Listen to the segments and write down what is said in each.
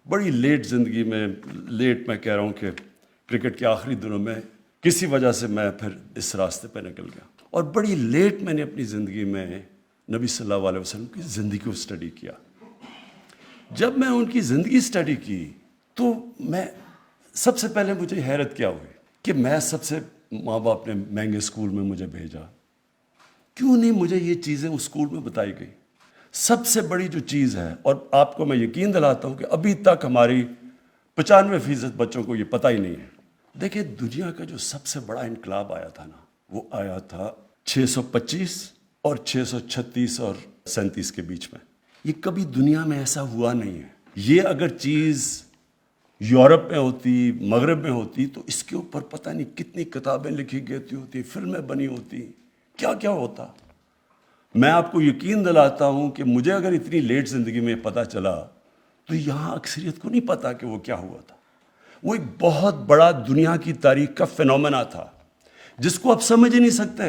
بڑی لیٹ زندگی میں، لیٹ میں کہہ رہا ہوں کہ کرکٹ کے آخری دنوں میں کسی وجہ سے میں پھر اس راستے پہ نکل گیا، اور بڑی لیٹ میں نے اپنی زندگی میں نبی صلی اللہ علیہ وسلم کی زندگی کو اسٹڈی کیا۔ جب میں ان کی زندگی اسٹڈی کی تو میں سب سے پہلے مجھے حیرت کیا ہوئی کہ میں سب سے ماں باپ نے مہنگے اسکول میں مجھے بھیجا، کیوں نہیں مجھے یہ چیزیں اس اسکول میں بتائی گئی؟ سب سے بڑی جو چیز ہے، اور آپ کو میں یقین دلاتا ہوں کہ ابھی تک ہماری 95% بچوں کو یہ پتہ ہی نہیں ہے۔ دیکھیں، دنیا کا جو سب سے بڑا انقلاب آیا تھا نا، وہ آیا تھا 625 اور 636 اور 37 کے بیچ میں۔ یہ کبھی دنیا میں ایسا ہوا نہیں ہے۔ یہ اگر چیز یورپ میں ہوتی، مغرب میں ہوتی، تو اس کے اوپر پتہ نہیں کتنی کتابیں لکھی گئی ہوتی، فلمیں بنی ہوتی، کیا کیا ہوتا۔ میں آپ کو یقین دلاتا ہوں کہ مجھے اگر اتنی لیٹ زندگی میں پتہ چلا تو یہاں اکثریت کو نہیں پتا کہ وہ کیا ہوا تھا۔ وہ ایک بہت بڑا دنیا کی تاریخ کا فینومینا تھا جس کو آپ سمجھ ہی نہیں سکتے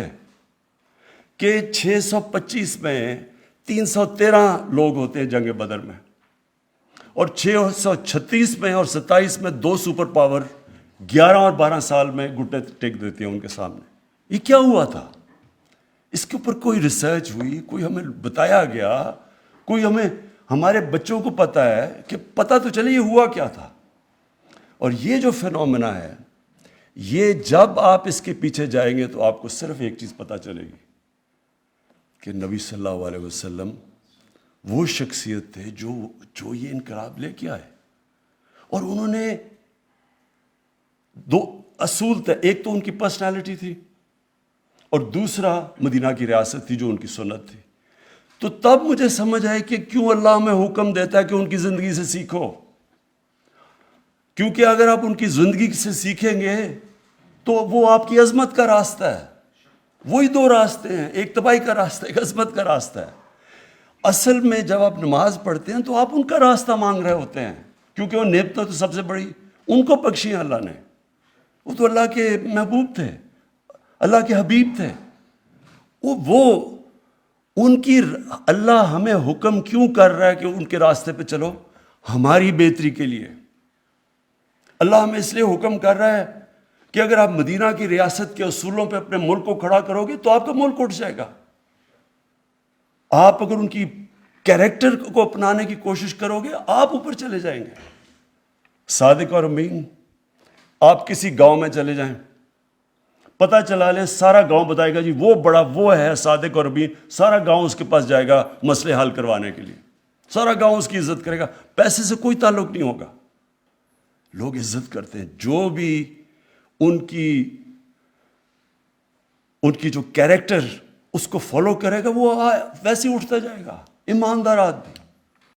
کہ 625 میں 313 لوگ ہوتے ہیں جنگ بدر میں، اور 636 میں اور 27 میں 2 سپر پاور 11 اور 12 سال میں گھٹنے ٹیک دیتے ہیں ان کے سامنے۔ یہ کیا ہوا تھا؟ اس کے اوپر کوئی ریسرچ ہوئی، کوئی ہمیں بتایا گیا، کوئی ہمارے بچوں کو پتہ ہے کہ پتہ تو چلے یہ ہوا کیا تھا۔ اور یہ جو فینومینا ہے، یہ جب آپ اس کے پیچھے جائیں گے تو آپ کو صرف ایک چیز پتہ چلے گی کہ نبی صلی اللہ علیہ وسلم وہ شخصیت تھے جو یہ انقلاب لے کے آئے، اور انہوں نے 2 اصول تھے، ایک تو ان کی پرسنالٹی تھی اور دوسرا مدینہ کی ریاست تھی جو ان کی سنت تھی۔ تو تب مجھے سمجھ آئی کہ کیوں اللہ ہمیں حکم دیتا ہے کہ ان کی زندگی سے سیکھو، کیونکہ اگر آپ ان کی زندگی سے سیکھیں گے تو وہ آپ کی عظمت کا راستہ ہے۔ وہی 2 راستے ہیں، ایک تباہی کا راستہ، ایک عظمت کا راستہ ہے۔ اصل میں جب آپ نماز پڑھتے ہیں تو آپ ان کا راستہ مانگ رہے ہوتے ہیں، کیونکہ وہ نعمتیں تو سب سے بڑی ان کو بخشی ہیں اللہ نے۔ وہ تو اللہ کے محبوب تھے، اللہ کے حبیب تھے۔ وہ ان کی اللہ ہمیں حکم کیوں کر رہا ہے کہ ان کے راستے پہ چلو؟ ہماری بہتری کے لیے۔ اللہ ہمیں اس لیے حکم کر رہا ہے کہ اگر آپ مدینہ کی ریاست کے اصولوں پہ اپنے ملک کو کھڑا کرو گے تو آپ کا ملک اٹھ جائے گا۔ آپ اگر ان کی کیریکٹر کو اپنانے کی کوشش کرو گے آپ اوپر چلے جائیں گے۔ صادق اور امین، آپ کسی گاؤں میں چلے جائیں، پتہ چلا لیں سارا گاؤں بتائے گا جی وہ بڑا وہ ہے صادق اور امین، سارا گاؤں اس کے پاس جائے گا مسئلے حل کروانے کے لیے، سارا گاؤں اس کی عزت کرے گا، پیسے سے کوئی تعلق نہیں ہوگا۔ لوگ عزت کرتے ہیں جو بھی ان کی جو کیریکٹر اس کو فالو کرے گا وہ ویسے ہی اٹھتا جائے گا، ایماندار آدمی۔